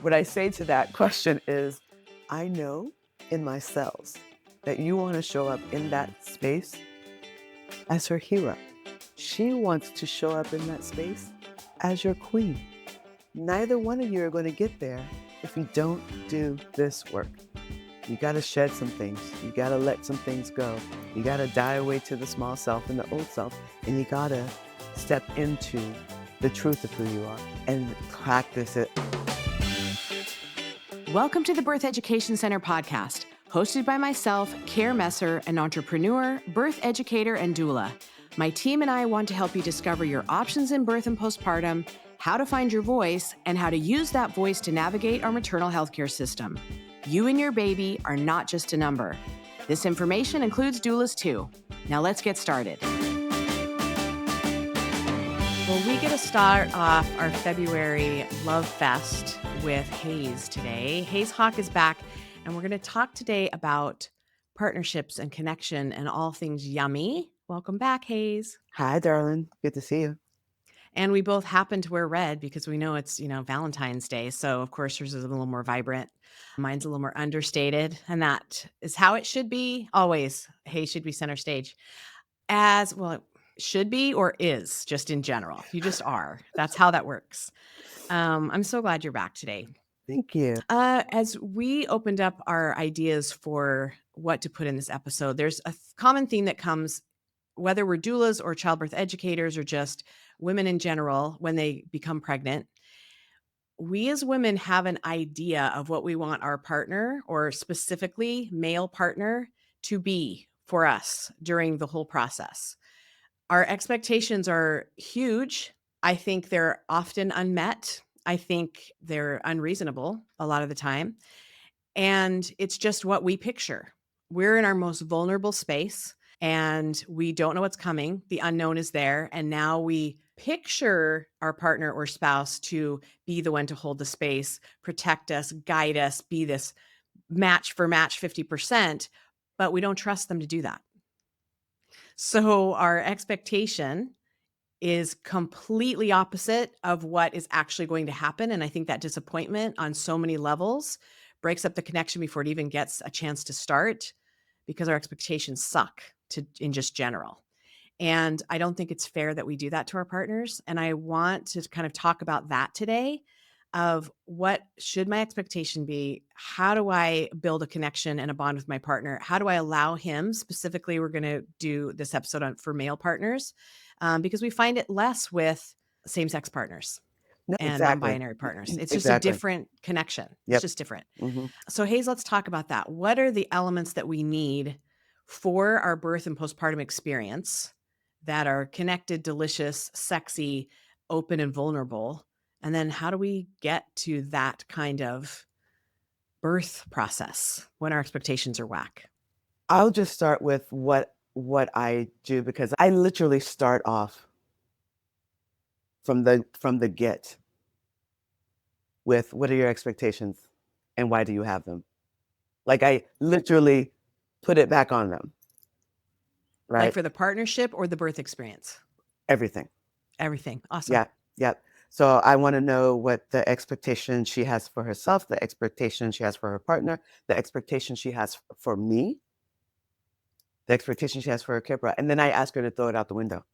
What I say to that question is, I know in my cells that you want to show up in that space as her hero. She wants to show up in that space as your queen. Neither one of you are going to get there if you don't do this work. You got to shed some things. You got to let some things go. You got to die away to the small self and the old self. And you got to step into the truth of who you are and practice it. Welcome to the Birth Education Center podcast, hosted by myself, Care Messer, an entrepreneur, birth educator, and doula. My team and I want to help you discover your options in birth and postpartum, how to find your voice, and how to use that voice to navigate our maternal healthcare system. You and your baby are not just a number. This information includes doulas too. Now let's get started. Well, we get to start off our February Love Fest with Haize today. Haize Hawke is back, and we're going to talk today about partnerships and connection and all things yummy. Welcome back, Haize. Hi, darling. Good to see you. And we both happen to wear red because we know it's, Valentine's Day. So, of course, yours is a little more vibrant. Mine's a little more understated. And that is how it should be always. Haize should be center stage. As well, it should be or is just in general. You just are. That's how that works. I'm so glad you're back today. Thank you. As we opened up our ideas for what to put in this episode, there's a common theme that comes, whether we're doulas or childbirth educators or just women in general, when they become pregnant. We as women have an idea of what we want our partner, or specifically male partner, to be for us during the whole process. Our expectations are huge. I think they're often unmet. I think they're unreasonable a lot of the time. And it's just what we picture. We're in our most vulnerable space and we don't know what's coming. The unknown is there. And now we picture our partner or spouse to be the one to hold the space, protect us, guide us, be this match for match 50%, but we don't trust them to do that. So our expectation is completely opposite of what is actually going to happen. And I think that disappointment on so many levels breaks up the connection before it even gets a chance to start, because our expectations suck in just general. And I don't think it's fair that we do that to our partners. And I want to kind of talk about that today, of what should my expectation be? How do I build a connection and a bond with my partner? How do I allow him? Specifically, we're going to do this episode for male partners, because we find it less with same-sex partners No, and exactly. non-binary partners. It's just a Exactly. different connection. Yep. It's just different. Mhm. So Haize, let's talk about that. What are the elements that we need for our birth and postpartum experience that are connected, delicious, sexy, open, and vulnerable? And then how do we get to that kind of birth process when our expectations are whack? I'll just start with what I do, because I literally start off from the get with, what are your expectations and why do you have them? Like, I literally put it back on them. Right? Like for the partnership or the birth experience? Everything. Everything. Awesome. Yeah. Yeah. So I want to know what the expectation she has for herself, the expectation she has for her partner, the expectation she has for me, the expectation she has for her care partner. And then I ask her to throw it out the window.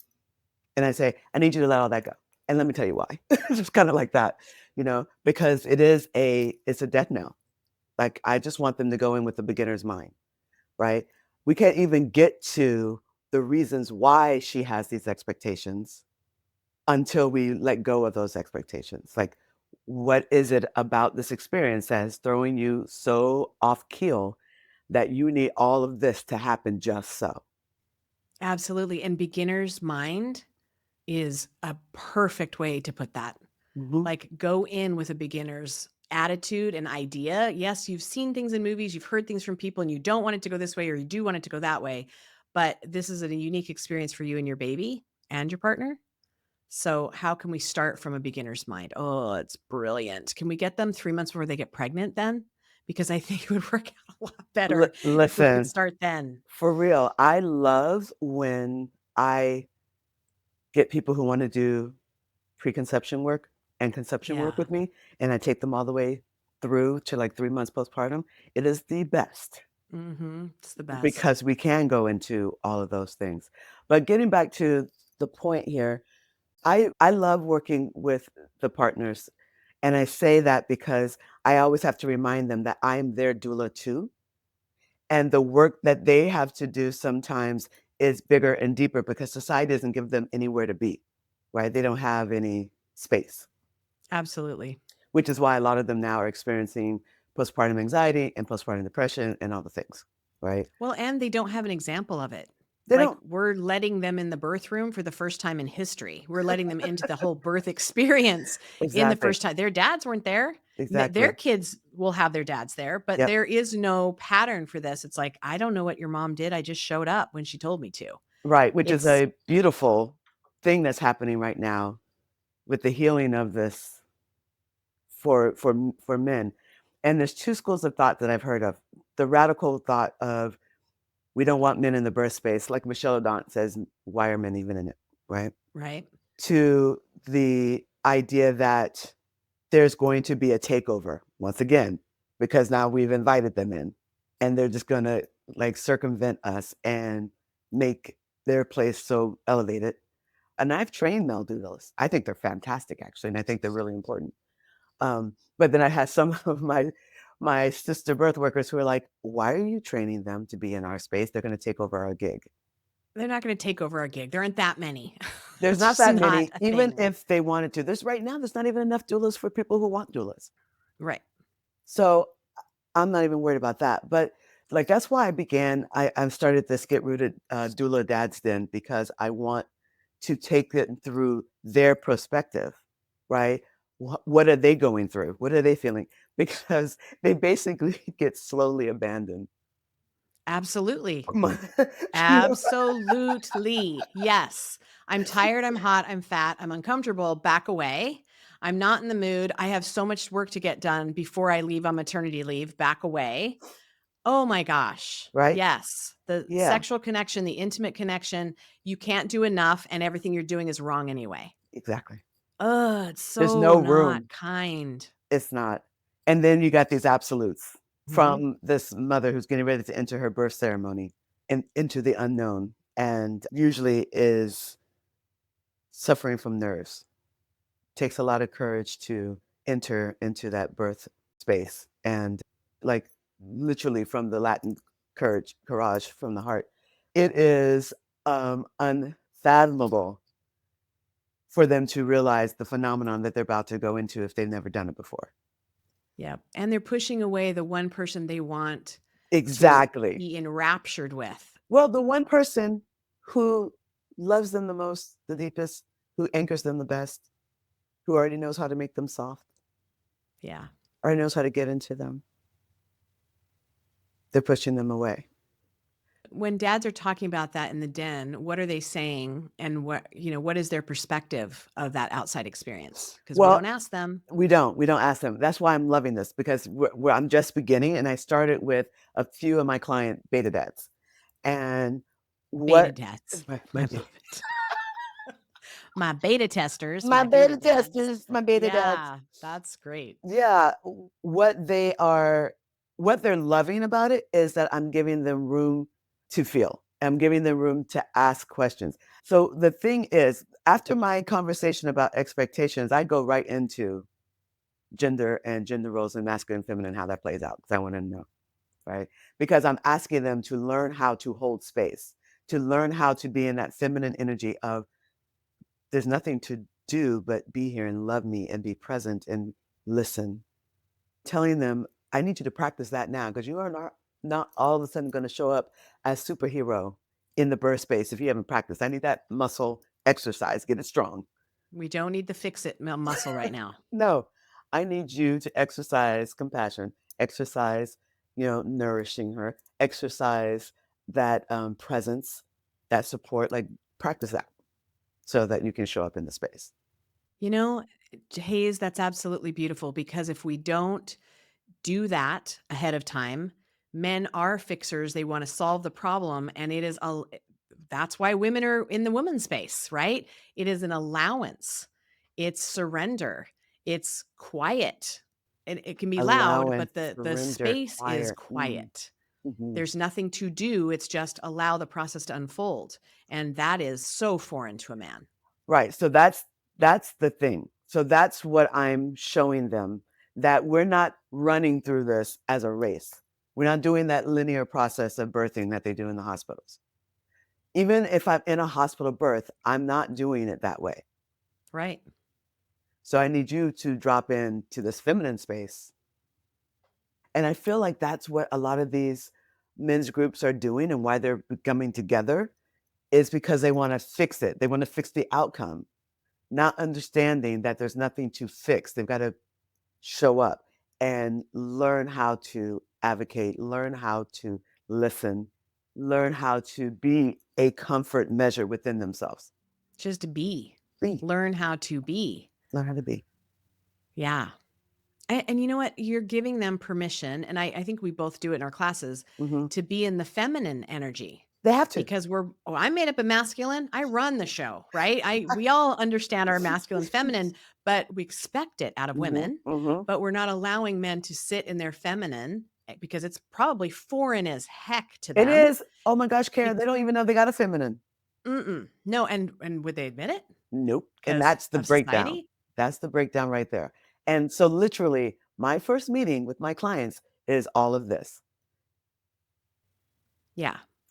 And I say, I need you to let all that go. And let me tell you why. Just kind of like that, because it's a death knell. Like, I just want them to go in with the beginner's mind, right? We can't even get to the reasons why she has these expectations until we let go of those expectations. Like, what is it about this experience that is throwing you so off keel that you need all of this to happen just so? Absolutely. And beginner's mind is a perfect way to put that. Mhm. Like, go in with a beginner's attitude and idea. Yes, you've seen things in movies, you've heard things from people, and you don't want it to go this way or you do want it to go that way. But this is a unique experience for you and your baby and your partner. So how can we start from a beginner's mind? Oh, it's brilliant. Can we get them 3 months before they get pregnant then? Because I think it would work out a lot better if we could Listen, start then. for real, I love when I get people who want to do preconception work and conception work Yeah. with me, and I take them all the way through to like 3 months postpartum, it is the best It's the best. because we can go into all of those things. But getting back to the point here, I love working with the partners, and I say that because I always have to remind them that I am their doula too, and the work that they have to do sometimes is bigger and deeper because society doesn't give them anywhere to be, right? They don't have any space, Absolutely. which is why a lot of them now are experiencing postpartum anxiety and postpartum depression and all the things, right? Well, and they don't have an example of it. They Like, don't. we're letting them in the birth room for the first time in history. We're letting them into the whole birth experience in the Exactly. first time. Their dads weren't there. Their Exactly. kids will have their dads there, but Yep. there is no pattern for this. It's like, I don't know what your mom did. I just showed up when she told me to. Right, which is It's a beautiful thing that's happening right now with the healing of this for men. And there's 2 schools of thought that I've heard of. The radical thought of we don't want men in the birth space, like Michelle Odant says, why are men even in it, right? right. To the idea that there's going to be a takeover once again, because now we've invited them in and they're just gonna like circumvent us and make their place so elevated. And I've trained male doulas. I think they're fantastic actually, and I think they're really important. But then I had some of my sister birth workers who are like, "Why are you training them to be in our space? They're gonna take over our gig." They're not going to take over our gig. There aren't that many. There's It's not just that not many, a even thing. if they wanted to. There's right now, there's not even enough doulas for people who want doulas. Right. So I'm not even worried about that. But like that's why I started this Get Rooted Doula Dad's Den because I want to take it through their perspective, right? What are they going through? What are they feeling? Because they basically get slowly abandoned. Absolutely. My- you know, Absolutely. Yes. I'm tired, I'm hot, I'm fat, I'm uncomfortable, back away. I'm not in the mood. I have so much work to get done before I leave on maternity leave, back away. Oh my gosh. right? Yes. The Yeah, sexual connection, the intimate connection, you can't do enough and everything you're doing is wrong anyway. exactly. Ugh, it's There's so no not room. kind. It's not. And then you got these absolutes Mhm. from this mother who's getting ready to enter her birth ceremony and into the unknown and usually is suffering from nerves. Takes a lot of courage to enter into that birth space and like literally from the Latin courage from the heart. It is unfathomable for them to realize the phenomenon that they're about to go into if they've never done it before. Yeah. And they're pushing away the one person they want to Exactly. be enraptured with. Well, the one person who loves them the most, the deepest, who anchors them the best, who already knows how to make them soft, Yeah. already knows how to get into them, they're pushing them away. When dads are talking about that in the den, what are they saying and what is their perspective of that outside experience? Because we don't Well, ask them. we don't ask them. That's why I'm loving this because I'm just beginning, and I started with a few of my client beta dads, and Beta what dads. my, I my, love it. My beta testers, my my beta beta dads. testers, my beta dads. Yeah, that's great. Yeah, what they're loving about it is that I'm giving them room to feel. I'm giving them room to ask questions. So the thing is, after my conversation about expectations, I go right into gender and gender roles and masculine and feminine, how that plays out, because I want to know, right? Because I'm asking them to learn how to hold space, to learn how to be in that feminine energy of there's nothing to do but be here and love me and be present and listen, telling them, I need you to practice that now because you are not all of a sudden going to show up as superhero in the birth space if you haven't practiced. I need that muscle exercise, get it strong. We don't need the fix it muscle right now. No, I need you to exercise compassion, exercise, nourishing her, exercise that presence, that support, like practice that so that you can show up in the space. You know, Hayes, that's absolutely beautiful because if we don't do that ahead of time, men are fixers. They want to solve the problem. And that's why women are in the women's space, right? It is an allowance, it's surrender, it's quiet. it can be loud, allowance, but the surrender, space is quiet. quiet. Mhm. There's nothing to do, it's just allow the process to unfold, and that is so foreign to a man. Right, so that's the thing. So that's what I'm showing them, that we're not running through this as a race. We're not doing that linear process of birthing that they do in the hospitals. Even if I'm in a hospital birth, I'm not doing it that way. Right. So I need you to drop into this feminine space. And I feel like that's what a lot of these men's groups are doing and why they're coming together is because they want to fix it. They want to fix the outcome, not understanding that there's nothing to fix. They've got to show up and learn how to advocate, learn how to listen, learn how to be a comfort measure within themselves. Just be. Be, Learn how to be. learn how to be. Yeah. And you know what? You're giving them permission, and I think we both do it in our classes, Mhm. to be in the feminine energy They have to. because I'm made up of masculine. I run the show, right? We all understand our masculine, feminine, but we expect it out of Mhm, women, mhm. but we're not allowing men to sit in their feminine because it's probably foreign as heck to It them. is. Oh my gosh, Karen, Be- they don't even know they got a feminine. No, and would they admit it Nope, and because that's the of breakdown. society? That's the breakdown right there. And so literally, my first meeting with my clients is Yeah. all of this.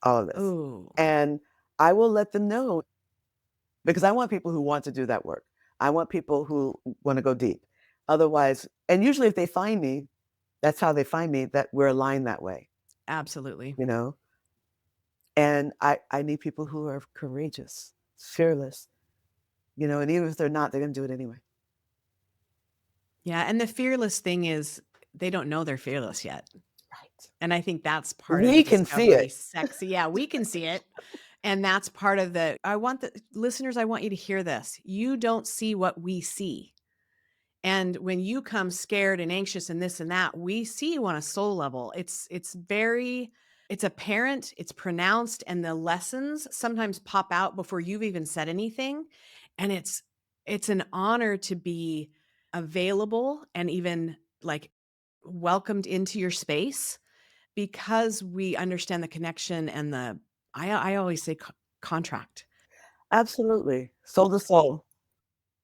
Oh, And I will let them know because I want people who want to do that work. I want people who wanna go deep. Otherwise and usually if they find me, that's how they find me, that we're aligned that way, absolutely. you know? And I need people who are courageous, fearless, and even if they're not, they're gonna do it anyway. Yeah, and the fearless thing is they don't know they're fearless yet. Right. And I think that's part of the We can see discovery it. sexy. Yeah, we can see it. And that's part of the I want the listeners, I want you to hear this. You don't see what we see. And when you come scared and anxious and this and that, we see you on a soul level. It's apparent, it's pronounced, and the lessons sometimes pop out before you've even said anything. And it's an honor to be available and even like welcomed into your space because we understand the connection and I always say contract Absolutely. Soul to soul.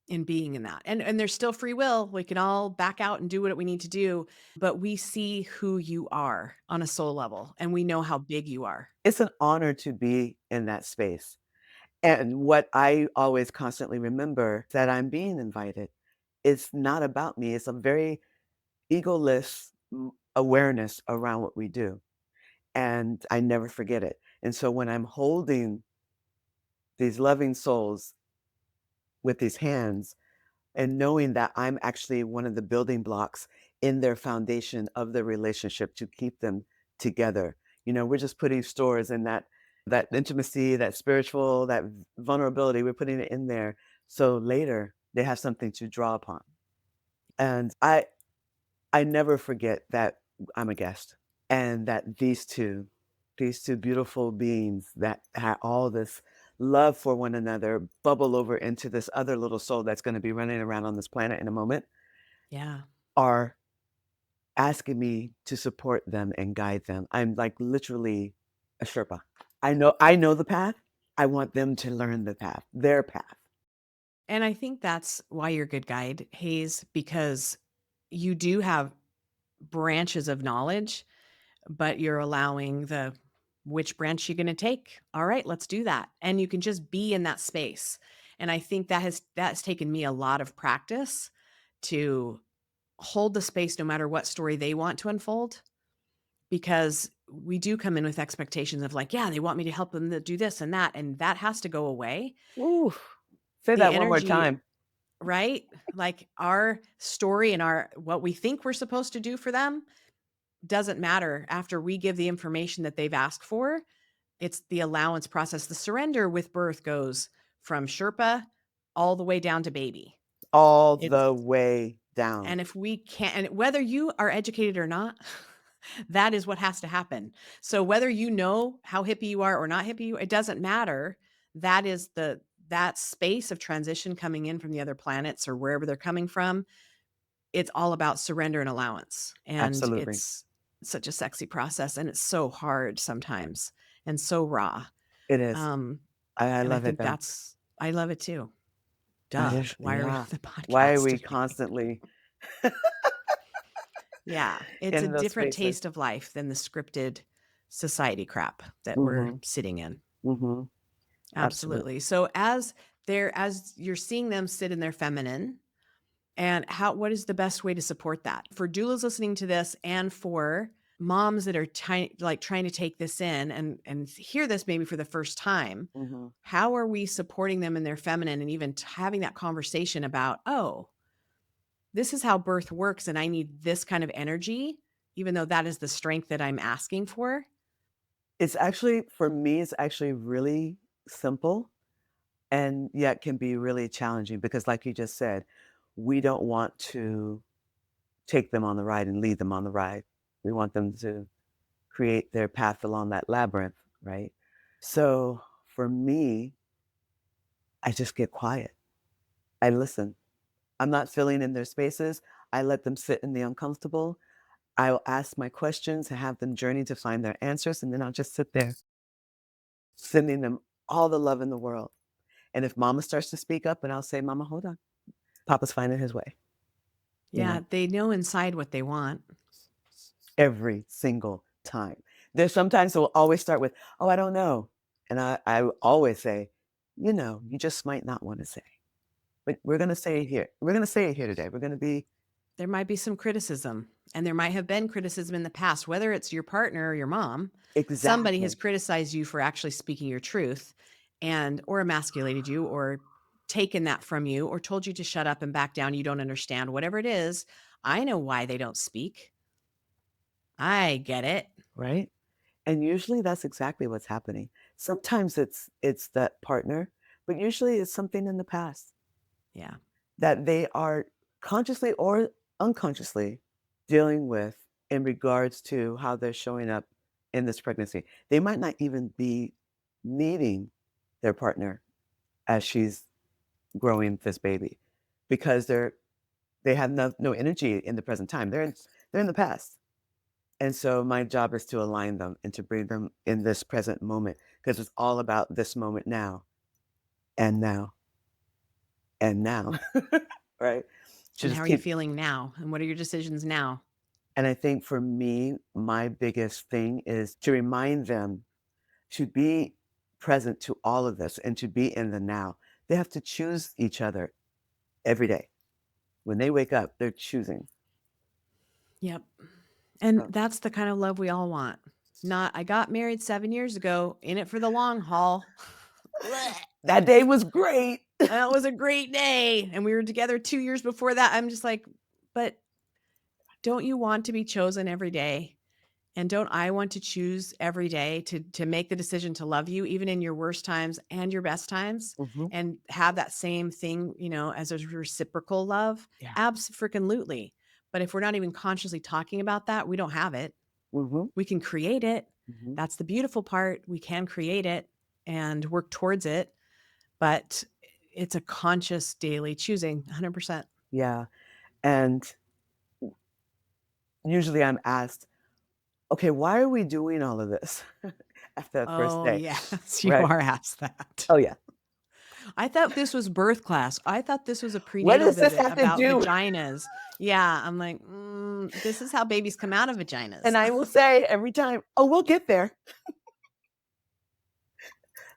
in being in that. And there's still free will. We can all back out and do what we need to do, but we see who you are on a soul level and we know how big you are. It's an honor to be in that space. And what I always constantly remember that I'm being invited. It's not about me. It's a very egoless awareness around what we do. And I never forget it. And so when I'm holding these loving souls with these hands and knowing that I'm actually one of the building blocks in their foundation of the relationship to keep them together. We're just putting stores in that intimacy, that spiritual, that vulnerability, we're putting it in there so later they have something to draw upon. And I never forget that I'm a guest and that these two beautiful beings that have all this love for one another bubble over into this other little soul that's going to be running around on this planet in a moment Yeah. are asking me to support them and guide them. I'm like literally a Sherpa. I know the path. I want them to learn the path, their path. And I think that's why you're a good guide, Hayes, because you do have branches of knowledge, but you're allowing the which branch you're going to take. All right, let's do that. And you can just be in that space. And I think that's taken me a lot of practice to hold the space no matter what story they want to unfold because we do come in with expectations of like, yeah, they want me to help them to do this and that has to go away. Ooh, say The that one more energy, time. right? Like our story and our what we think we're supposed to do for them doesn't matter after we give the information that they've asked for. It's the allowance process. The surrender with birth goes from Sherpa all the way down to baby. All It's the way down. and if we can't and whether you are educated or not, that is what has to happen. So whether you know how hippie you are or not hippie, it doesn't matter. That is that space of transition coming in from the other planets or wherever they're coming from. it's all about surrender and allowance. And Absolutely. it's such a sexy process, and it's so hard sometimes and so raw. It is. Um, I and I love it think though. I love it too. I Duh. just, Why are we on yeah. the Why are podcast we today? constantly Yeah, it's a in those different spaces? taste of life than the scripted society crap that we're Mm-hmm. sitting in. Mm-hmm. Absolutely. Absolutely. So as you're seeing them sit in their feminine, and what is the best way to support that? For doulas listening to this and for moms that are trying to take this in and hear this maybe for the first time, Mm-hmm. how are we supporting them in their feminine and even having that conversation about, oh, this is how birth works and I need this kind of energy, even though that is the strength that I'm asking for? It's actually, for me, it's actually really simple and yet can be really challenging because, like you just said, we don't want to take them on the ride and lead them on the ride. We want them to create their path along that labyrinth, right? So for me, I just get quiet. I listen. I'm not filling in their spaces. I let them sit in the uncomfortable. I'll ask my questions and have them journey to find their answers, and then I'll just sit there, sending them all the love in the world. And if mama starts to speak up, and I'll say, Mama, hold on. Papa's finding his way, you Yeah, know, they know inside what they want. every single time. There's sometimes they'll always start with, oh, I don't know. And I always say, you just might not want to say. But we're going to say it here. We're going to say it here today. We're going to be There might be some criticism, and there might have been criticism in the past, whether it's your partner or your mom. Somebody has exactly. criticized you for actually speaking your truth or emasculated you or taken that from you or told you to shut up and back down. You don't understand, whatever it is. I know why they don't speak. I get it. Right. And usually that's exactly what's happening. Sometimes it's that partner, but usually it's something in the past Yeah. that they are consciously or unconsciously dealing with in regards to how they're showing up in this pregnancy. They might not even be meeting their partner as she's growing this baby because they have no energy in the present time. They're in the past. And so my job is to align them and to bring them in this present moment because it's all about this moment now and now and now, right? To And how just are you keep. feeling now? And what are your decisions now? And I think for me, my biggest thing is to remind them to be present to all of this and to be in the now. They have to choose each other every day. When they wake up, they're choosing. Yep. And So that's the kind of love we all want. Not, I got married 7 years ago, in it for the long haul. Blech. that day was great. That was a great day. And we were together 2 years before that. I'm just like, but don't you want to be chosen every day? And don't I want to choose every day to make the decision to love you, even in your worst times and your best times, Hmm. and have that same thing, as a reciprocal love? Yeah. Absolutely. But if we're not even consciously talking about that, we don't have it. Hmm. We can create it. Hmm. That's the beautiful part. We can create it and work towards it, but it's a conscious daily choosing, 100%. Yeah. And usually I'm asked, okay, why are we doing all of this after that first Oh, day? yes, you Right. are asked that. Oh, yeah. I thought this was birth class. I thought this was a What prenatal does this visit have to about do? vaginas. Yeah, I'm like, this is how babies come out of And vaginas. I will say every time, oh, we'll get there.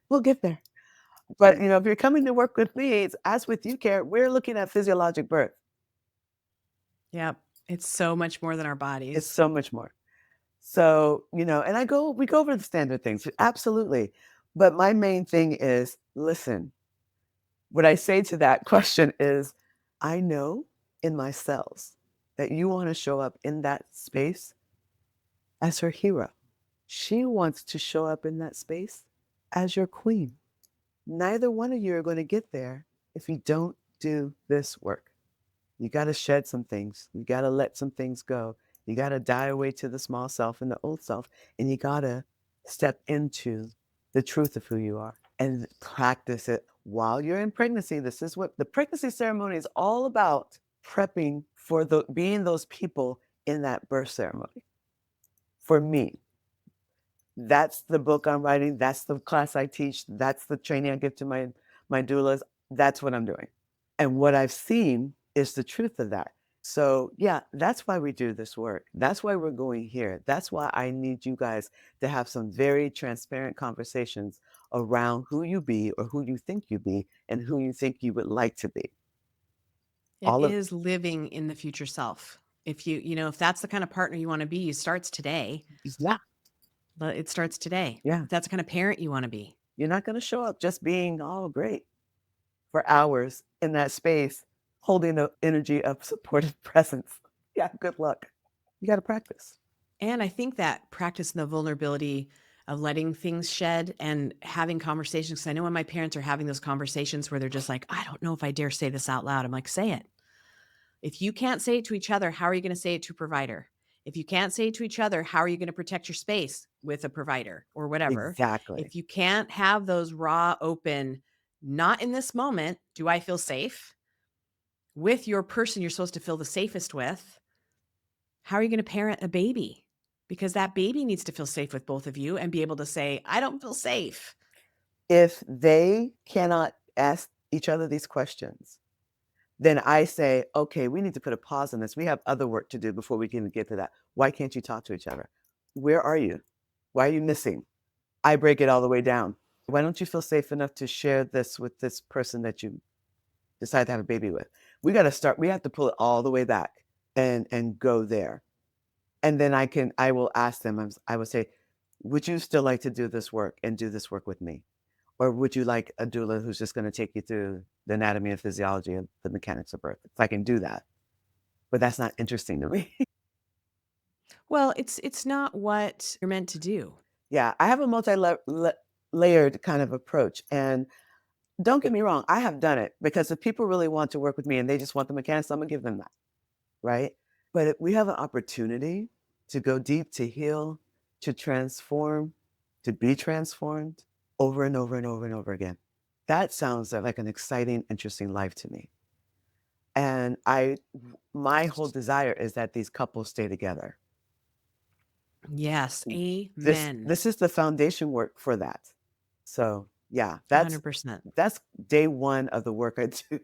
We'll get there. But, if you're coming to work with me, it's as with you, Care, we're looking at physiologic birth. Yep, it's so much more than our It's bodies. so much more. So, and we go over the standard things. Absolutely. But my main thing is listen, what I say to that question is, I know in my cells that you want to show up in that space as her hero. She wants to show up in that space as your queen. Neither one of you are going to get there if you don't do this work. You got to shed some things. You got to let some things go. You got to die away to the small self and the old self. And you got to step into the truth of who you are and practice it while you're in pregnancy. This is what the pregnancy ceremony is all about. prepping for the being those people in that birth ceremony. For me, that's the book I'm writing. That's the class I teach. That's the training I give to my doulas. That's what I'm doing. And what I've seen is the truth of that. So, yeah, that's why we do this work. That's why we're going here. That's why I need you guys to have some very transparent conversations around who you be or who you think you be and who you think you would like to be. It All of is living in the future self. If if that's the kind of partner you want to be, it starts today. yeah, But it starts today. yeah. If that's the kind of parent you want to be. You're not going to show up just being all great for hours in that space, holding the energy of supportive presence. Yeah, good luck. You got to practice. And I think that practice the vulnerability of letting things shed and having conversations. 'Cause I know when my parents are having those conversations where they're just like, I don't know if I dare say this out loud. I'm like, say it. If you can't say it to each other, how are you going to say it to a provider? If you can't say it to each other, how are you going to protect your space with a provider or whatever? Exactly. If you can't have those raw, open, not in this moment, do I feel safe with your person you're supposed to feel the safest with? How are you going to parent a baby? Because that baby needs to feel safe with both of you and be able to say, I don't feel safe. If they cannot ask each other these questions, then I say, okay, we need to put a pause on this. We have other work to do before we can get to that. Why can't you talk to each other? Where are you? Why are you missing? I break it all the way down. Why don't you feel safe enough to share this with this person that you decide to have a baby with? We got to start, we have to pull it all the way back and go there. And then I will ask them, I will say, would you still like to do this work and do this work with me? Or would you like a doula who's just going to take you through the anatomy and physiology and the mechanics of birth? If I can do that, but that's not interesting to me. Well, it's not what you're meant to do. Yeah, I have a multi-layered kind of approach. And don't get me wrong, I have done it because if people really want to work with me and they just want the mechanics, I'm going to give them that. Right. But if we have an opportunity to go deep, to heal, to transform, to be transformed over and over and over and over again. That sounds like an exciting, interesting life to me. And my whole desire is that these couples stay together. Yes, This amen. this is the foundation work for that. So yeah, that's 100%. that's day one of the work I do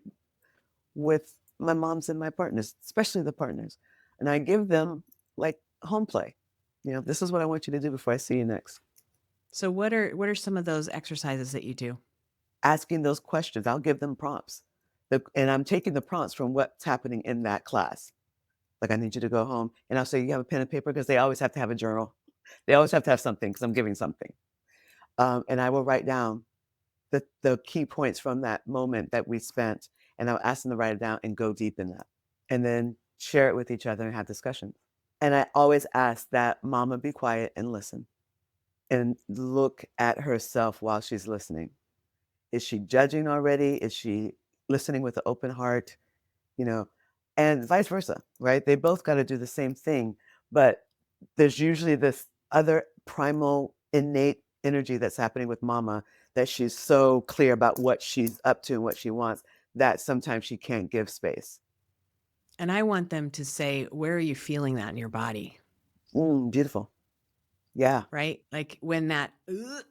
with my moms and my partners, especially the partners. And I give them like home play. This is what I want you to do before I see you next. So what are some of those exercises that you do? Asking those questions, I'll give them prompts. And I'm taking the prompts from what's happening in that class. Like, I need you to go home. And I'll say, you have a pen and paper? Because they always have to have a journal. They always have to have something because I'm giving something. And I will write down the key points from that moment that we spent. And I'll ask them to write it down and go deep in that. And then share it with each other and have discussions. And I always ask that mama be quiet and listen and look at herself while she's listening. Is she judging already? Is she listening with an open heart? You know, and vice versa, right? They both got to do the same thing, but there's usually this other primal innate energy that's happening with mama that she's so clear about what she's up to and what she wants that sometimes she can't give space. And I want them to say, where are you feeling that in your body? Beautiful. Yeah. Right? Like when that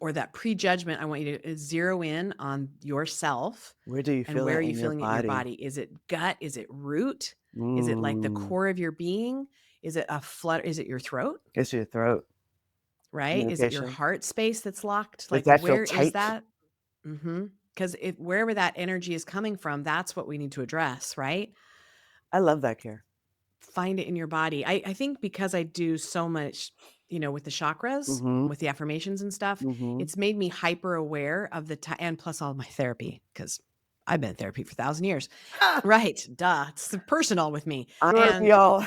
or that prejudgment, I want you to zero in on yourself Where do you and feel where it are you in your feeling it in your body? body? Is it gut? Is it root? Is it like the Mm. core of your being? Is it a flutter? Is it your throat? It's your throat. Right? Is it your Communication. heart space that's locked? Does Like that feel where is tight? that? Because if wherever that energy is coming from, that's what we need to address, right? I love that care. Find it in your body. I think because I do so much, with the chakras, Mm-hmm. with the affirmations and stuff, Mm-hmm. it's made me hyper aware of the time and plus all my therapy because I've been in therapy for 1,000 years. Right. Duh. It's personal with me. And Y'all.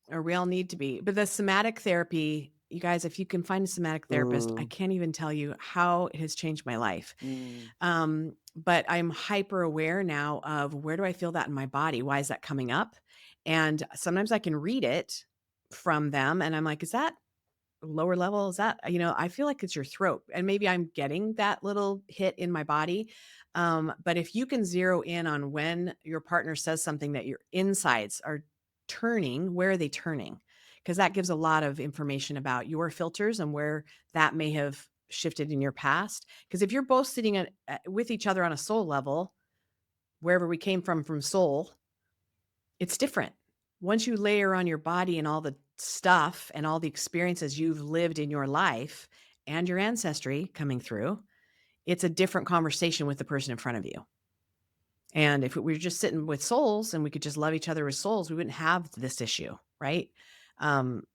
or we all need to be. But the somatic therapy, you guys, if you can find a somatic therapist, I Mm, can't even tell you how it has changed my life. mm. But I'm hyper aware now of where do I feel that in my body? Why is that coming up? And sometimes I can read it from them and I'm like, is that lower level? Is that, I feel like it's your throat. And maybe I'm getting that little hit in my body. But if you can zero in on when your partner says something that your insides are turning, where are they turning? Because that gives a lot of information about your filters and where that may have shifted in your past. Because if you're both sitting with each other on a soul level, wherever we came from soul, it's different. Once you layer on your body and all the stuff and all the experiences you've lived in your life and your ancestry coming through, it's a different conversation with the person in front of you. And if we were just sitting with souls and we could just love each other as souls, we wouldn't have this issue, right?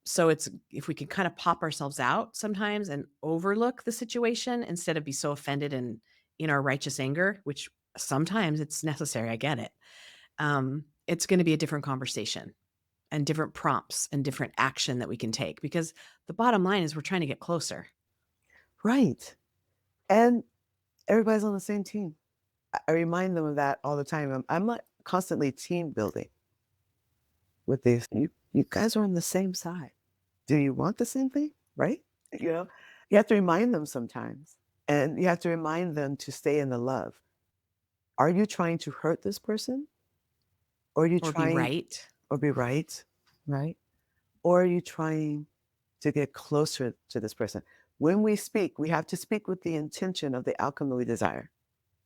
So it's if we can kind of pop ourselves out sometimes and overlook the situation instead of be so offended and in our righteous anger, which sometimes it's necessary. I get it. It's going to be a different conversation and different prompts and different action that we can take because the bottom line is we're trying to get closer. Right. And everybody's on the same team. I remind them of that all the time. I'm like constantly team building with these. You guys are on the same side. Do you want the same thing? Right? You know, you have to remind them sometimes. And you have to remind them to stay in the love. Are you trying to hurt this person? Or are you Or be trying right. or be right? Right? Or are you trying to get closer to this person? When we speak, we have to speak with the intention of the outcome that we desire.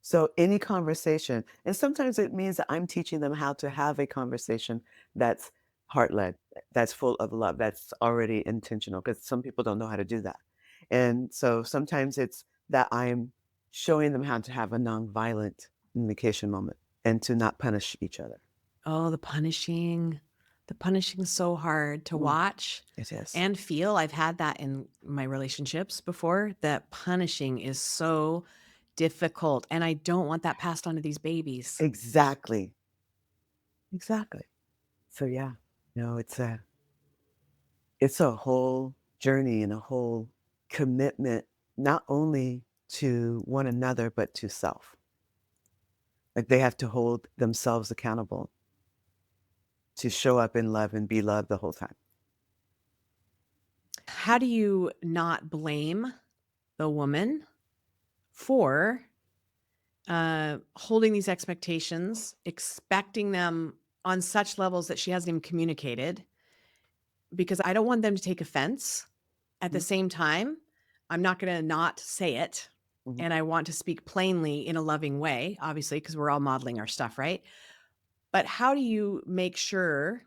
So any conversation, and sometimes it means that I'm teaching them how to have a conversation that's heart-led, that's full of love, that's already intentional, because some people don't know how to do that. And so sometimes it's that I'm showing them how to have a nonviolent communication moment and to not punish each other. Oh, the punishing. The punishing is so hard to Mm, watch it is. and feel. I've had that in my relationships before, that punishing is so difficult, and I don't want that passed on to these babies. Exactly. Exactly. So yeah, it's a whole journey and a whole commitment, not only to one another, but to self. Like they have to hold themselves accountable to show up in love and be loved the whole time. How do you not blame the woman for holding these expectations, expecting them on such levels that she hasn't even communicated? Because I don't want them to take offense. At the Mhm, same time, I'm not going to not say it. mhm. And I want to speak plainly in a loving way, obviously, because we're all modeling our stuff, right? But how do you make sure,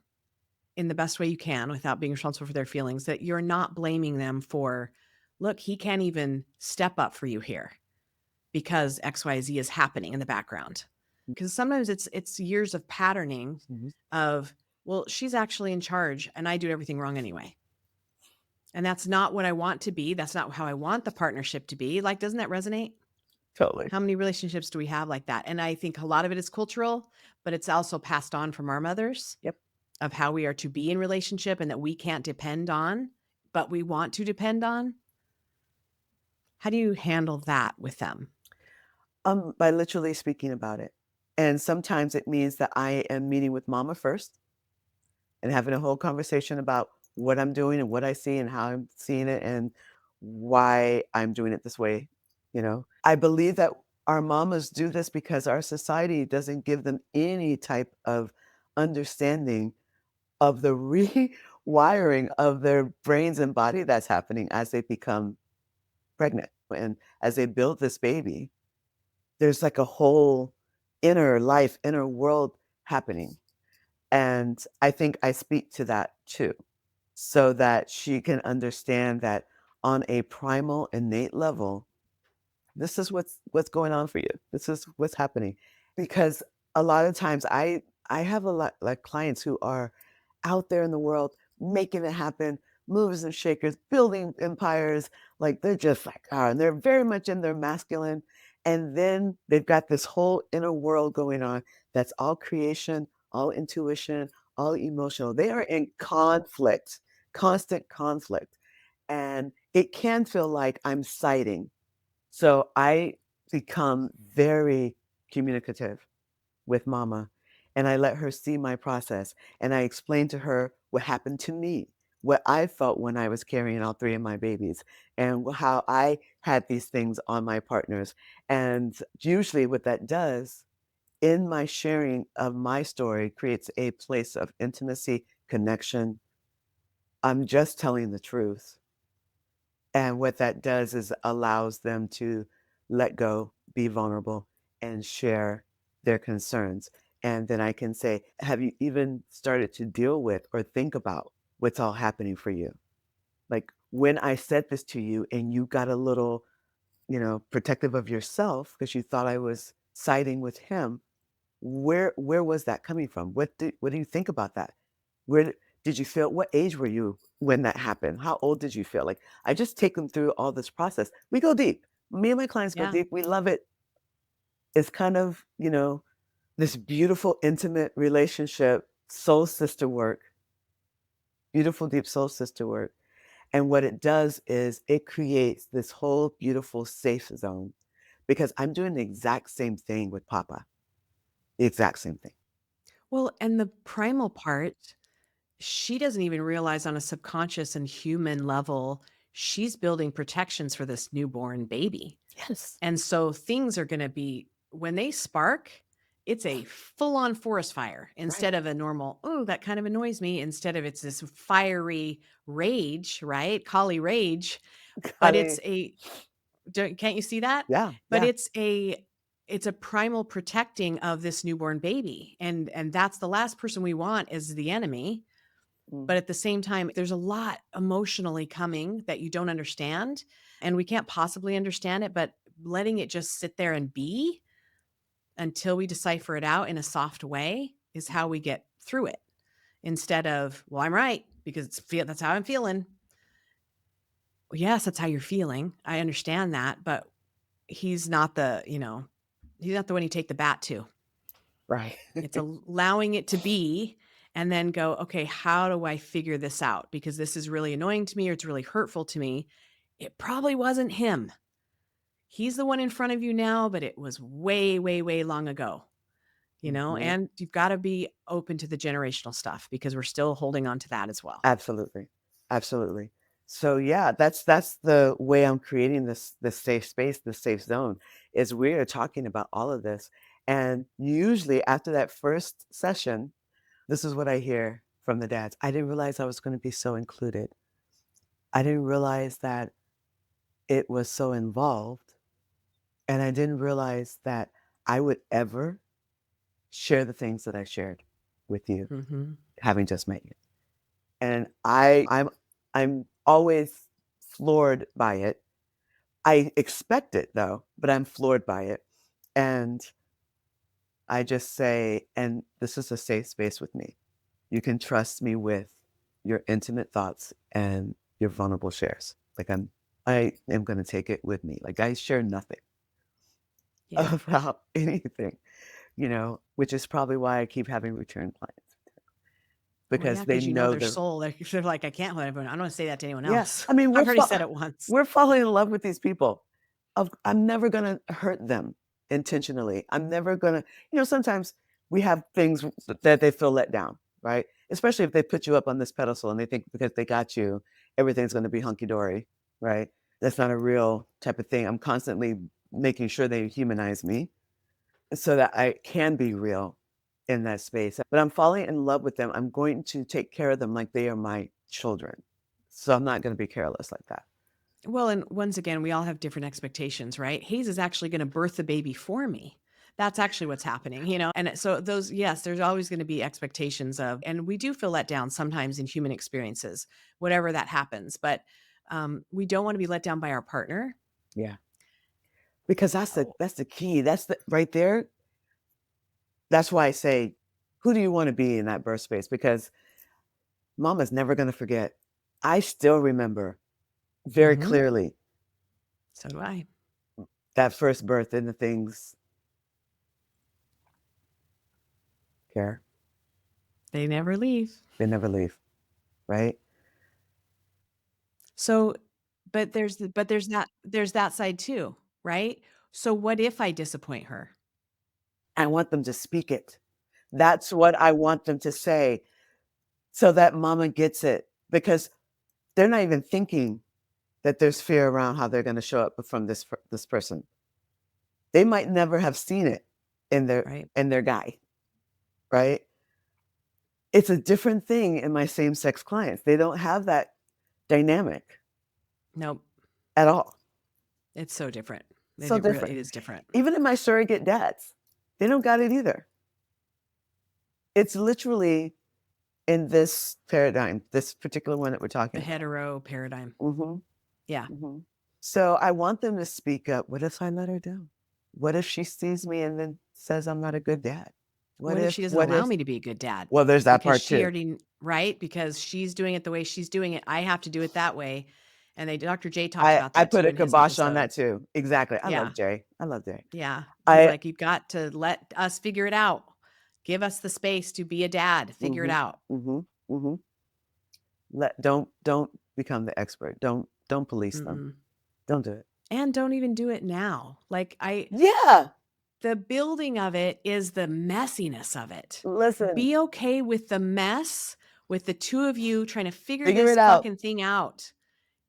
in the best way you can, without being responsible for their feelings, that you're not blaming them for, look, he can't even step up for you here because XYZ is happening in the background? Because sometimes it's years of patterning Mhm. of, well, she's actually in charge and I do everything wrong anyway. And that's not what I want to be. That's not how I want the partnership to be. Like, doesn't that resonate? Totally. How many relationships do we have like that? And I think a lot of it is cultural, but it's also passed on from our mothers Yep. of how we are to be in relationship and that we can't depend on, but we want to depend on. How do you handle that with them? By literally speaking about it. And sometimes it means that I am meeting with mama first and having a whole conversation about what I'm doing and what I see and how I'm seeing it and why I'm doing it this way. I believe that our mamas do this because our society doesn't give them any type of understanding of the rewiring of their brains and body that's happening as they become pregnant and as they build this baby. There's like a whole inner life, inner world happening. And I think I speak to that too, so that she can understand that on a primal, innate level, this is what's going on for you. This is what's happening. Because a lot of times I have a lot like clients who are out there in the world making it happen, movers and shakers, building empires, like they're just like, and they're very much in their masculine. And then they've got this whole inner world going on that's all creation, all intuition, all emotional. They are in conflict, constant conflict. And it can feel like I'm siding, so I become very communicative with mama and I let her see my process and I explain to her what happened to me, what I felt when I was carrying all 3 of my babies and how I had these things on my partners. And usually what that does in my sharing of my story creates a place of intimacy, connection. I'm just telling the truth. And what that does is allows them to let go, be vulnerable, and share their concerns. And then I can say, have you even started to deal with or think about what's all happening for you? Like when I said this to you and you got a little, protective of yourself because you thought I was siding with him, where was that coming from? What do you think about that? Where did you feel what age were you when that happened? How old did you feel? Like, I just take them through all this process. We go deep. Me and my clients go Yeah. deep. We love it. It's kind of, this beautiful, intimate relationship, soul sister work, beautiful, deep soul sister work. And what it does is it creates this whole beautiful safe zone because I'm doing the exact same thing with Papa, the exact same thing. Well, and the primal part, she doesn't even realize on a subconscious and human level, she's building protections for this newborn baby. Yes. And so things are going to be, when they spark, it's a full on forest fire Right. instead of a normal, oh, that kind of annoys me. Instead of it's this fiery rage, right? Collie rage. But it's Golly. a, can't you see that? Yeah. But Yeah. it's a primal protecting of this newborn baby. And that's the last person we want is the enemy. Mm. But at the same time, there's a lot emotionally coming that you don't understand, and we can't possibly understand it, but letting it just sit there and be until we decipher it out in a soft way is how we get through it. Instead of, well, I'm right because that's how I'm feeling. Well, yes, that's how you're feeling. I understand that, but he's not he's not the one you take the bat to. Right. It's allowing it to be and then go, okay, how do I figure this out? Because this is really annoying to me or it's really hurtful to me. It probably wasn't him. He's the one in front of you now, but it was way, way, way long ago, Mhm. and you've got to be open to the generational stuff because we're still holding on to that as well. Absolutely. Absolutely. So yeah, that's the way I'm creating this safe space, this safe zone, is we are talking about all of this. And usually after that first session, this is what I hear from the dads. I didn't realize I was going to be so included. I didn't realize that it was so involved. And I didn't realize that I would ever share the things that I shared with you, Hmm. having just met you. And I'm always floored by it. I expect it though, but I'm floored by it. And I just say, and this is a safe space with me. You can trust me with your intimate thoughts and your vulnerable shares. Like I am going to take it with me. Like I share nothing Yeah. about anything, which is probably why I keep having return clients Well, yeah, because they because know their the soul. They're like, I can't let everyone. I don't want to say that to anyone yeah. else. I mean, I've already said it once. we're falling in love with these people. I'm never gonna hurt them intentionally. I'm never gonna, sometimes we have things that they feel let down, right? Especially if they put you up on this pedestal and they think because they got you, everything's gonna be hunky dory, right? That's not a real type of thing. I'm constantly making sure they humanize me so that I can be real in that space. But I'm falling in love with them. I'm going to take care of them like they are my children. So I'm not going to be careless like that. Well, and once again, we all have different expectations, right? Hayes is actually going to birth the baby for me. That's actually what's happening. And so those, yes, there's always going to be expectations of, and we do feel let down sometimes in human experiences, whatever that happens. But we don't want to be let down by our partner. Yeah. Because that's the Oh, that's the key. That's the right there. That's why I say, who do you want to be in that birth space? Because mama's never going to forget. I still remember very hmm. clearly So do I. that first birth and the things care. They never leave. They never leave, right? So, but there's that side too, right? So what if I disappoint her? I want them to speak it. That's what I want them to say so that mama gets it. because they're not even thinking that there's fear around how they're going to show up from this person. They might never have seen it in Right. their guy, right? It's a different thing in my same-sex clients. They don't have that dynamic Nope. at all. It's so different. So It really different. it is different. Even in my surrogate dads, they don't got it either. It's literally in this paradigm, this particular one that we're The talking about. hetero paradigm. Mhm. Yeah. Mhm. So I want them to speak up. What if I let her down? What if she sees me and then says I'm not a good dad? What if she doesn't What allow if me to be a good dad? Well, there's that Because part she too. already right? Because she's doing it the way she's doing it. I have to do it that way. And Dr. J talked about I that put too a in his kibosh on episode. that too. Exactly. I Yeah. love Jay. I love Jay. Yeah. He's I like, you've got to let us figure it out. Give us the space to be a dad. Figure it Mhm. out. Mhm. Mhm. Don't become the expert. Don't police them. Mm-mm. Don't do it. And don't even do it now. Yeah. The building of it is the messiness of it. Listen, Be okay with the mess, with the two of you trying to figure figure this it out. fucking thing out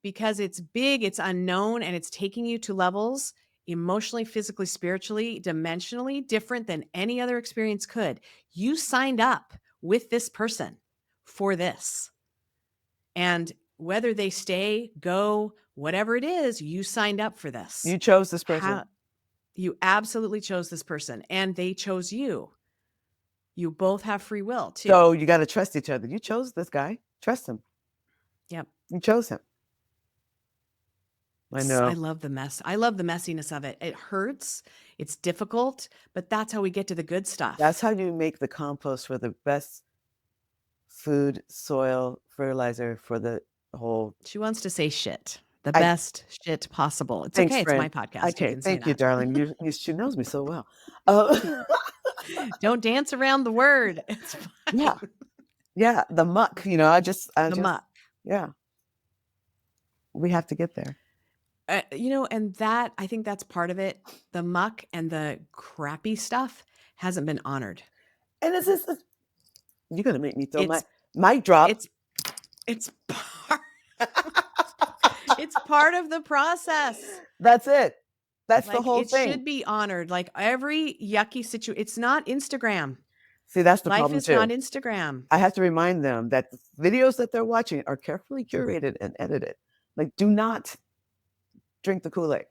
because it's big, it's unknown, and it's taking you to levels emotionally, physically, spiritually, dimensionally different than any other experience could. You signed up with this person for this. And whether they stay, go, whatever it is, you signed up for this. You chose this person. You absolutely chose this person and they chose you. You both have free will too. So you got to trust each other. You chose this guy. Trust him. Yep. You chose him. I know. I love the mess. I love the messiness of it. It hurts. It's difficult, but that's how we get to the good stuff. That's how you make the compost for the best food, soil, fertilizer for the whole. She wants to say shit. The I best shit possible. It's Thanks, okay. It's my friend. podcast. You Okay, can say thank you, that. darling. She knows me so well. Don't dance around the word. It's fine. Yeah, yeah. The muck. I just, The muck. yeah. We have to get there. And that, I think that's part of it. The muck and the crappy stuff hasn't been honored. And you're gonna make me throw It's my drop. It's part it's part of the process. That's it. That's the Like, whole it thing. should be honored. Like, every yucky situation, it's not Instagram. See, that's the Life problem is too. not Instagram. I have to remind them that the videos that they're watching are carefully curated and edited. Like, do not drink the Kool-Aid.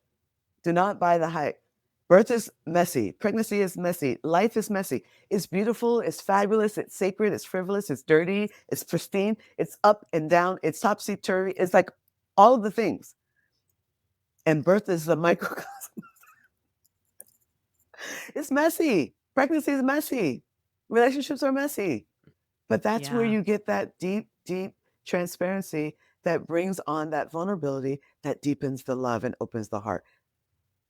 Do not buy the hype. Birth is messy. Pregnancy is messy. Life is messy. It's beautiful. It's fabulous. It's sacred. It's frivolous. It's dirty. It's pristine. It's up and down. It's topsy-turvy. It's like all of the things. And birth is the microcosm. It's messy. Pregnancy is messy. Relationships are messy. But that's where Yeah. you get that deep, deep transparency that brings on that vulnerability that deepens the love and opens the heart.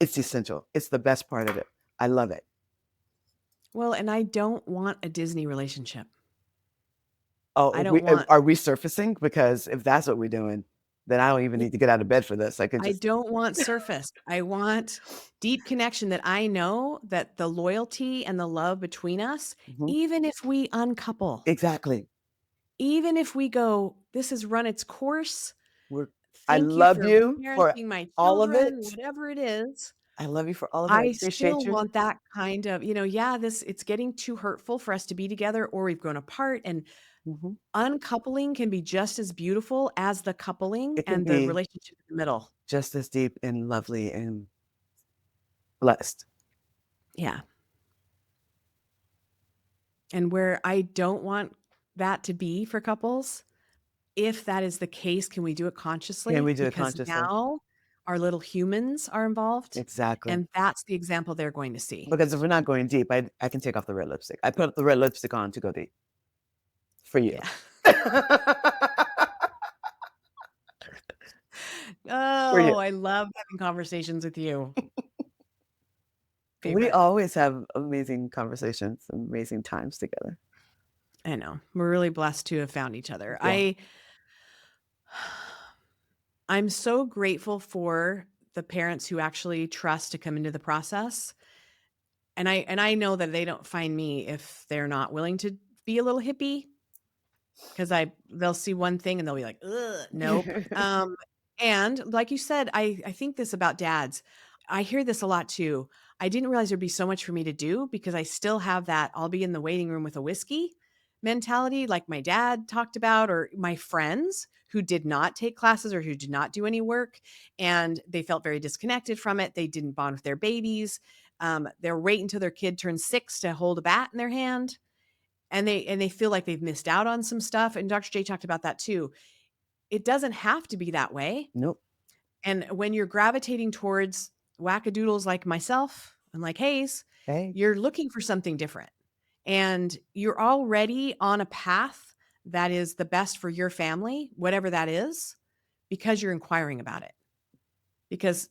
It's essential. It's the best part of it. I love it. Well, and I don't want a Disney relationship. Oh, I don't want are we surfacing? Because if that's what we're doing, then I don't even need to get out of bed for this. I don't want surface. I want deep connection that I know that the loyalty and the love between us, Mhm. even if we uncouple, Exactly. even if we go, this has run its course. I Thank you love for you for parenting my all of children, it. whatever it is. I love you for all of it. I I appreciate still you. want that kind of, it's getting too hurtful for us to be together or we've grown apart. And Mhm. uncoupling can be just as beautiful as the coupling It can and the be relationship in the middle. just as deep and lovely and blessed. Yeah. And where I don't want that to be for couples, if that is the case, can we do it consciously? Can we do it Because consciously? now our little humans are involved. Exactly. And that's the example they're going to see. Because if we're not going deep, I can take off the red lipstick. I put the red lipstick on to go deep. For you. Yeah. For you. Oh, I love having conversations with you. We Favorite. always have amazing conversations, amazing times together. I know. We're really blessed to have found each other. Yeah. I'm so grateful for the parents who actually trust to come into the process. And I know that they don't find me if they're not willing to be a little hippie. because they'll see one thing and they'll be like, ugh, nope. And like you said, I think this about dads. I hear this a lot too. I didn't realize there'd be so much for me to do because I still have that I'll be in the waiting room with a whiskey mentality, like my dad talked about, or my friends who did not take classes or who did not do any work. And they felt very disconnected from it. They didn't bond with their babies. They're waiting until their kid turns 6 to hold a bat in their hand, and they feel like they've missed out on some stuff. And Dr. J talked about that too. It doesn't have to be that way. Nope. And when you're gravitating towards wackadoodles like myself and like Hayes, Hey. you're looking for something different. And you're already on a path that is the best for your family, whatever that is, because you're inquiring about it. Because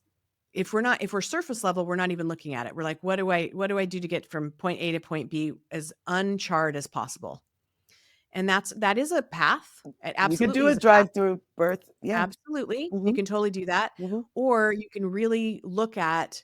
if we're surface level, we're not even looking at it. We're like, what do I do to get from point A to point B as uncharred as possible? And that is a path. It You could absolutely do a is a path. drive-through birth. Yeah. Absolutely. You Mhm. can totally do that. Mhm. Or you can really look at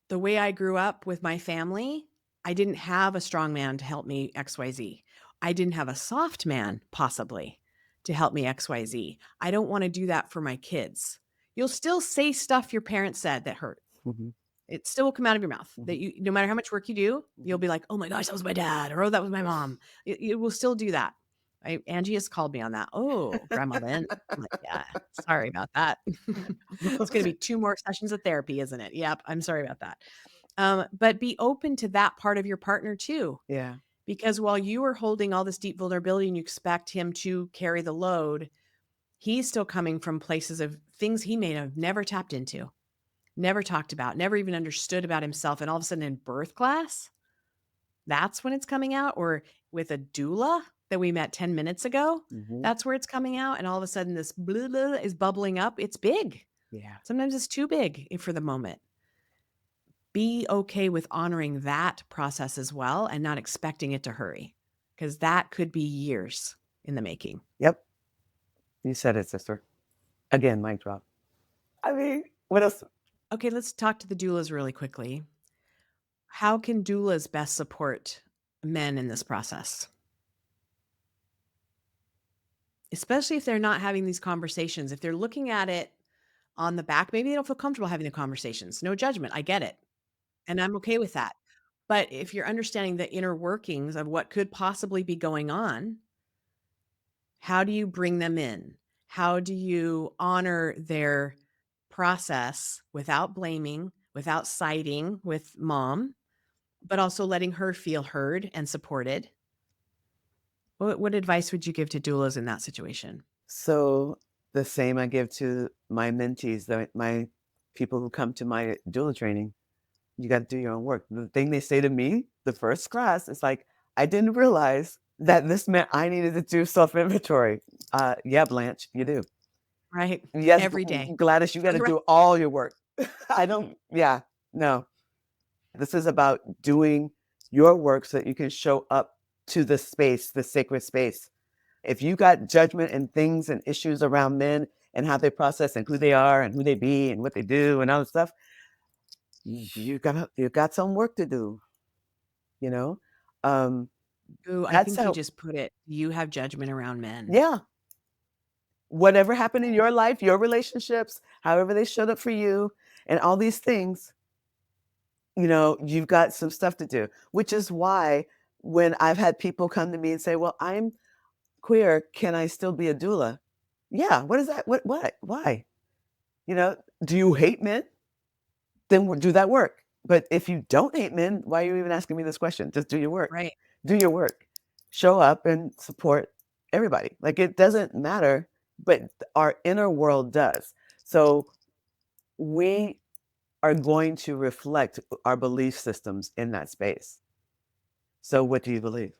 the way I grew up with my family. I didn't have a strong man to help me XYZ. I didn't have a soft man, possibly, to help me XYZ. I don't want to do that for my kids. You'll still say stuff your parents said that hurt. Mhm. It still will come out of your mouth that Mhm. you, no matter how much work you do, you'll Mhm. be like, oh my gosh, that was my dad, or oh, that was my mom. It will still do that. Angie has called me on that. Oh, Grandma Lynn. I'm like, yeah, sorry about that. It's going to be 2 more sessions of therapy, isn't it? Yep. I'm sorry about that. But be open to that part of your partner too, Yeah. because while you are holding all this deep vulnerability and you expect him to carry the load, he's still coming from places of things he may have never tapped into, never talked about, never even understood about himself. And all of a sudden in birth class, that's when it's coming out. Or with a doula that we met 10 minutes ago, Mhm. that's where it's coming out. And all of a sudden this blah, blah is bubbling up. It's big. Yeah. Sometimes it's too big for the moment. Be okay with honoring that process as well and not expecting it to hurry, because that could be years in the making. Yep. You said it, sister. Again, mic drop. I mean, what else? Okay, let's talk to the doulas really quickly. How can doulas best support men in this process? Especially if they're not having these conversations. If they're looking at it on the back, maybe they don't feel comfortable having the conversations. No judgment. I get it. And I'm okay with that. But if you're understanding the inner workings of what could possibly be going on, how do you bring them in? How do you honor their process without blaming, without siding with mom, but also letting her feel heard and supported? What advice would you give to doulas in that situation? So the same I give to my mentees, my people who come to my doula training. You got to do your own work. The thing they say to me, the first class, is like, I didn't realize that this meant I needed to do self inventory. Yeah, Blanche, you do. Right? Yes, Every day. Gladys, you got to Right. do all your work. I don't, yeah, no. This is about doing your work so that you can show up to the space, the sacred space. If you got judgment and things and issues around men and how they process and who they are and who they be and what they do and all this stuff, you got some work to do, you know? Um, Ooh, I that's think you how, just put it. You have judgment around men. yeah. Whatever happened in your life, your relationships, however they showed up for you, and all these things, you've got some stuff to do, which is why when I've had people come to me and say, well, I'm queer, can I still be a doula? Yeah. What is that? What? Why? Do you hate men? Then do that work. But if you don't hate men, why are you even asking me this question? Just do your work. Right. Do your work. Show up and support everybody. Like it doesn't matter, but our inner world does. So we are going to reflect our belief systems in that space. So what do you believe?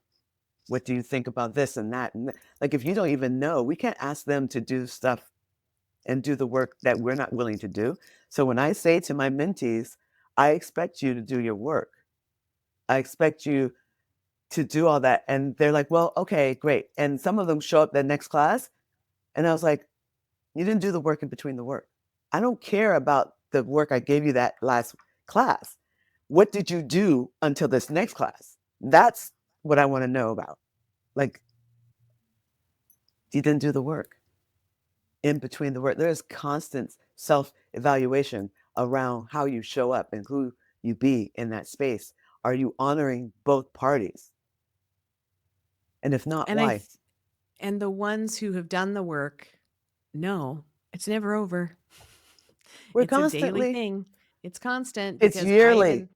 What do you think about this and that? And like if you don't even know, we can't ask them to do stuff and do the work that we're not willing to do. So when I say to my mentees, I expect you to do your work. I expect you to do all that. And they're like, well, okay, great. And some of them show up the next class. And I was like, you didn't do the work in between the work. I don't care about the work I gave you that last class. What did you do until this next class? That's what I want to know about. Like, You didn't do the work in between the work. There's constant self-evaluation around how you show up and who you be in that space. Are you honoring both parties? And if not, And why? and the ones who have done the work know it's never over. We're It's a daily constantly, thing. It's constant it's because I yearly, even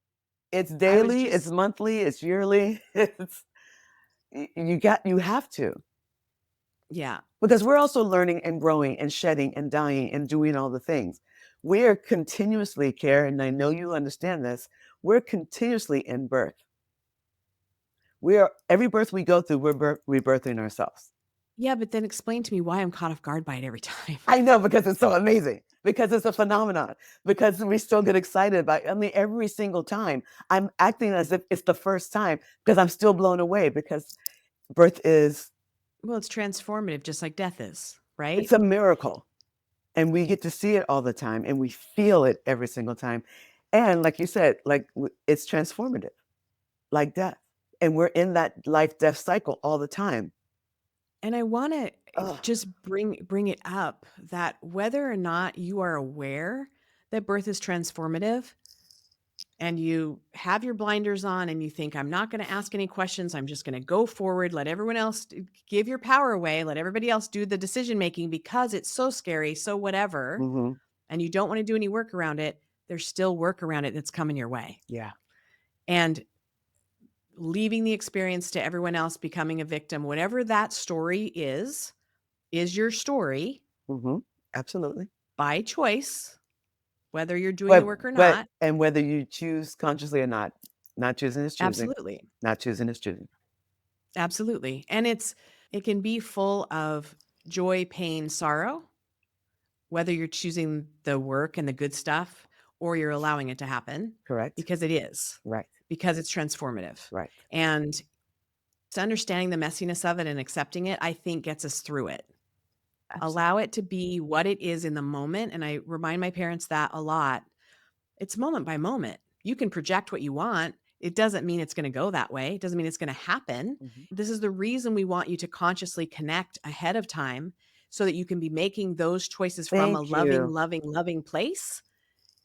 it's I was daily, it's just monthly, it's yearly. You have to, yeah. because we're also learning and growing and shedding and dying and doing all the things. We're continuously, Care, and I know you understand this, we're continuously in birth. We are, every birth we go through, we're rebirthing ourselves. Yeah, but then explain to me why I'm caught off guard by it every time. I know, because it's so amazing, because it's a phenomenon, because we still get excited about it. I mean, every single time I'm acting as if it's the first time because I'm still blown away, because birth is, Well, it's transformative just like death is, it's right? a miracle. And we get to see it all the time and we feel it every single time. And like you said, like it's transformative, like death. And we're in that life death cycle all the time. And I want to Ugh. just bring it up that whether or not you are aware that birth is transformative and you have your blinders on and you think I'm not going to ask any questions, I'm just going to go forward, let everyone else give your power away, let everybody else do the decision making because it's so scary, so whatever, Mhm. and you don't want to do any work around it, there's still work around it that's coming your way. Yeah. And leaving the experience to everyone else, becoming a victim, whatever that story is your story Mhm. Absolutely. by choice, whether you're doing the work or But not. and whether you choose consciously or not, not choosing is choosing, Absolutely. not choosing is choosing. Absolutely. And it can be full of joy, pain, sorrow, whether you're choosing the work and the good stuff or you're allowing it to happen Correct? because it is, Right. because it's transformative. Right. And it's understanding the messiness of it and accepting it, I think gets us through it. Allow Absolutely. it to be what it is in the moment. And I remind my parents that a lot. It's moment by moment. You can project what you want. It doesn't mean it's going to go that way. It doesn't mean it's going to happen. Mhm. This is the reason we want you to consciously connect ahead of time so that you can be making those choices from a Thank loving, you. loving, loving place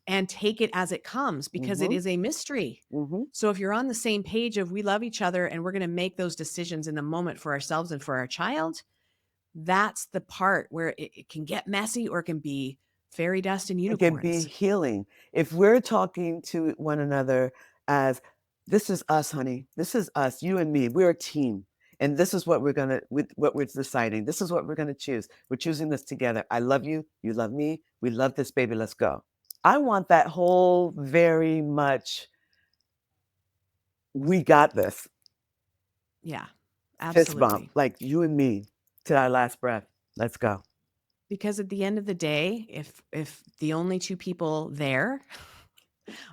and take it as it comes because it Mhm. is a mystery. Mhm. So if you're on the same page of we love each other and we're going to make those decisions in the moment for ourselves and for our child, that's the part where it can get messy or it can be fairy dust and It can be unicorns. healing. If we're talking to one another as, "This is us, honey. This is us, you and me. We're a team, and this is what we're gonna, with what we're deciding. This is what we're gonna choose. We're choosing this together. I love you. You love me. We love this baby. Let's go." I want that whole very much, "We got this." Yeah, Fist bump, absolutely. like you and me to our last breath. Let's go. Because at the end of the day, if the only 2 people there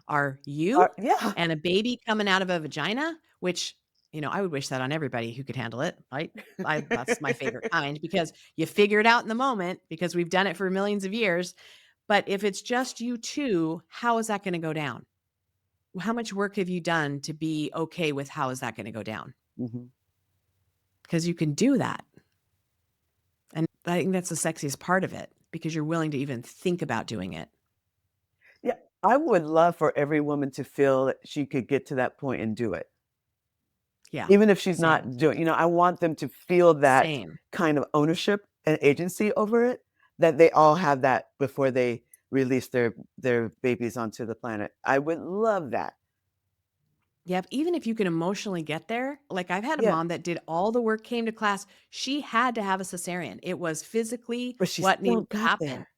are you Yeah. and a baby coming out of a vagina, which, I would wish that on everybody who could handle it, right? That's my favorite kind because you figure it out in the moment because we've done it for millions of years. But if it's just you 2, how is that gonna go down? How much work have you done to be okay with how is that gonna go down? Mhm. Because you can do that. And I think that's the sexiest part of it because you're willing to even think about doing it. Yeah, I would love for every woman to feel that she could get to that point and do it. Yeah, Even if she's same, not doing, I want them to feel that same. kind of ownership and agency over it, that they all have that before they release their babies onto the planet. I would love that. Yep, even if you can emotionally get there, like I've had a Yeah, mom that did all the work, came to class, she had to have a cesarean. It was physically but she what still needed to got happen, there.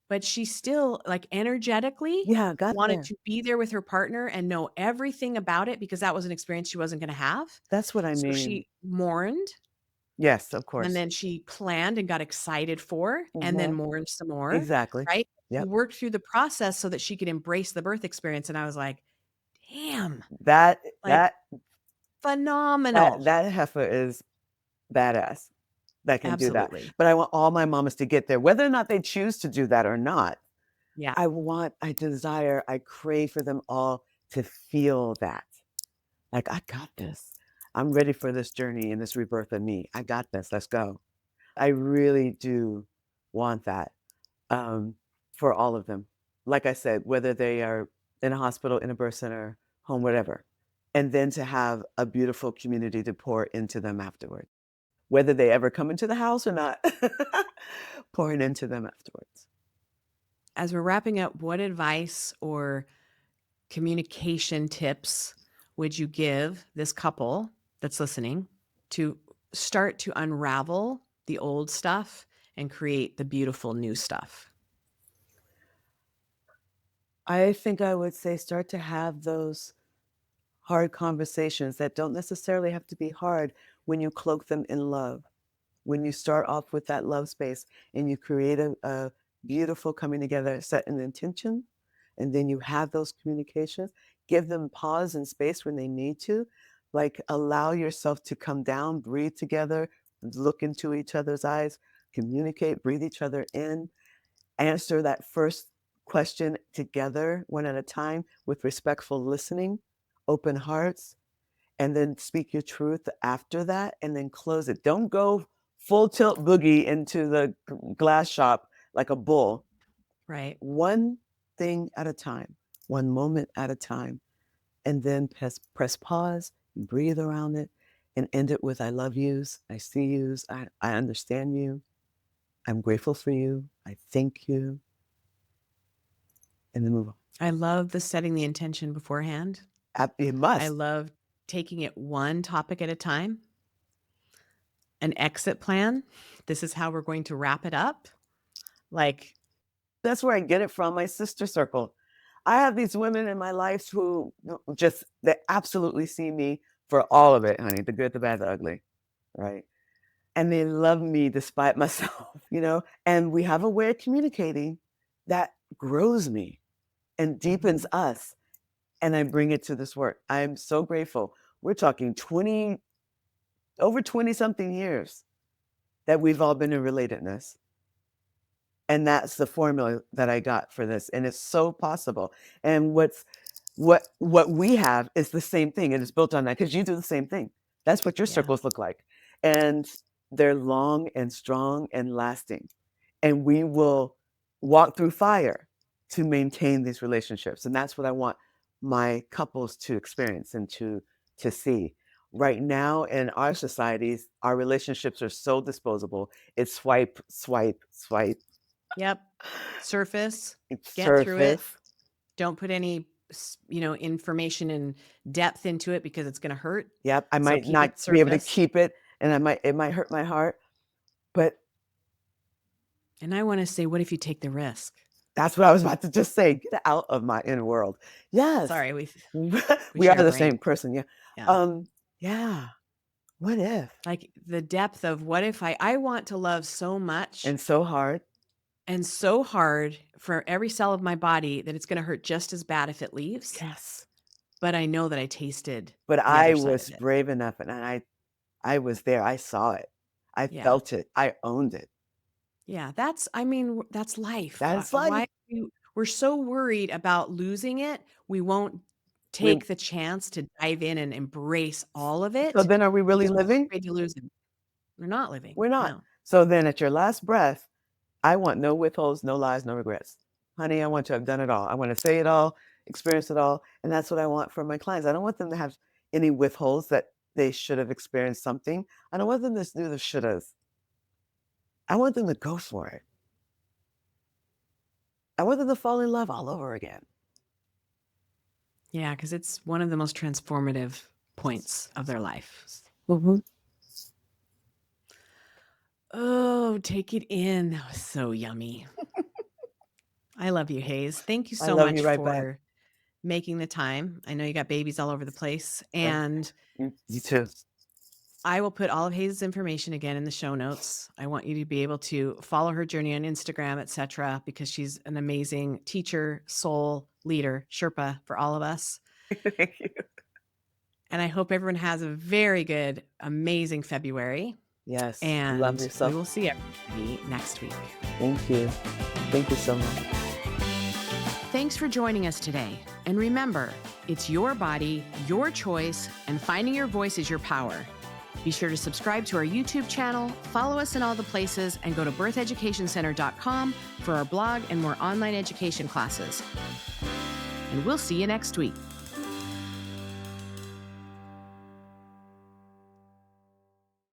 but she still, like, energetically Yeah, got wanted there. to be there with her partner and know everything about it because that was an experience she wasn't gonna have. That's what I So mean. she mourned, Yes, of and course. then she planned and got excited for, and then Mhm. mourned some more, Exactly. right? She Yep. worked through the process so that she could embrace the birth experience, and I was like, "Damn, That like, that phenomenal." that heifer is badass that can do that. Absolutely. But I want all my mamas to get there, whether or not they choose to do that or not. Yeah. I desire, I crave for them all to feel that. Like, I got this. I'm ready for this journey and this rebirth of me. I got this. Let's go. I really do want that for all of them. Like I said, whether they are in a hospital, in a birth center, home, whatever, and then to have a beautiful community to pour into them afterward, whether they ever come into the house or not, pouring into them afterwards. As we're wrapping up, what advice or communication tips would you give this couple that's listening to start to unravel the old stuff and create the beautiful new stuff? I think I would say start to have those hard conversations that don't necessarily have to be hard when you cloak them in love. When you start off with that love space and you create a beautiful coming together, set an intention, and then you have those communications, give them pause and space when they need to. Like allow yourself to come down, breathe together, look into each other's eyes, communicate, breathe each other in, answer that first question together, one at a time, with respectful listening, open hearts, and then speak your truth after that, and then close it. Don't go full tilt boogie into the glass shop like a bull. Right. One thing at a time, one moment at a time, and then press pause, breathe around it, and end it with I love yous, I see yous, I understand you, I'm grateful for you, I thank you, and then move on. I love the setting the intention beforehand. You I must. love taking it one topic at a time. An exit plan. This is how we're going to wrap it up. Like, That's where I get it from, my sister circle. I have these women in my life who just, they absolutely see me for all of it, honey, the good, the bad, the ugly, right? And they love me despite myself, and we have a way of communicating that grows me and deepens us. And I bring it to this work. I'm so grateful. We're talking over 20 something years that we've all been in relatedness. And that's the formula that I got for this. And it's so possible. And what we have is the same thing. And it's built on that because you do the same thing. That's what your Yeah. circles look like. And they're long and strong and lasting. And we will walk through fire to maintain these relationships. And that's what I want my couples to experience and to see. Right now in our societies, our relationships are so disposable. It's swipe, swipe, swipe. Yep. Surface. It's Get through it. surface. Don't put any, information and depth into it because it's going to hurt. Yep. I So might keep not it be able to surface. keep it, and it might hurt my heart. But And I want to say, what if you take the risk? that's what I was about to just say. Get out of my inner world. Yes. Sorry, we we are share a the brain. same person. Yeah. Yeah. Yeah. What if? Like the depth of what if I want to love so much And so hard. and so hard for every cell of my body that it's going to hurt just as bad if it leaves. Yes. But I know that I tasted But the I other side was of it. brave enough, and I was there. I saw it. I Yeah. felt it. I owned it. Yeah, that's life. That's Why life. we're so worried about losing it, we won't We, take the chance to dive in and embrace all of it so then are we really because we're living? afraid to lose it. We're not living. We're not. No. So then at your last breath, I want no withholds, no lies, no regrets. Honey, I want to have done it all. I want to say it all, experience it all. And that's what I want for my clients. I don't want them to have any withholds that they should have experienced something. I don't want them to do the should have. I want them to go for it. I want them to fall in love all over again. Yeah, because it's one of the most transformative points of their life. Mm-hmm. Oh, take it in. That was so yummy. I love you, Haize. Thank you I so love much you right for back. making the time. I know you got babies all over the place, and You too. I will put all of Haize's information again in the show notes. I want you to be able to follow her journey on Instagram, etc., because she's an amazing teacher, soul leader, Sherpa for all of us. Thank you. And I hope everyone has a very good, amazing February. Yes. And love yourself. we will see everybody next week. Thank you. Thank you so much. Thanks for joining us today. And remember, it's your body, your choice, and finding your voice is your power. Be sure to subscribe to our YouTube channel, follow us in all the places, and go to birtheducationcenter.com for our blog and more online education classes. And we'll see you next week.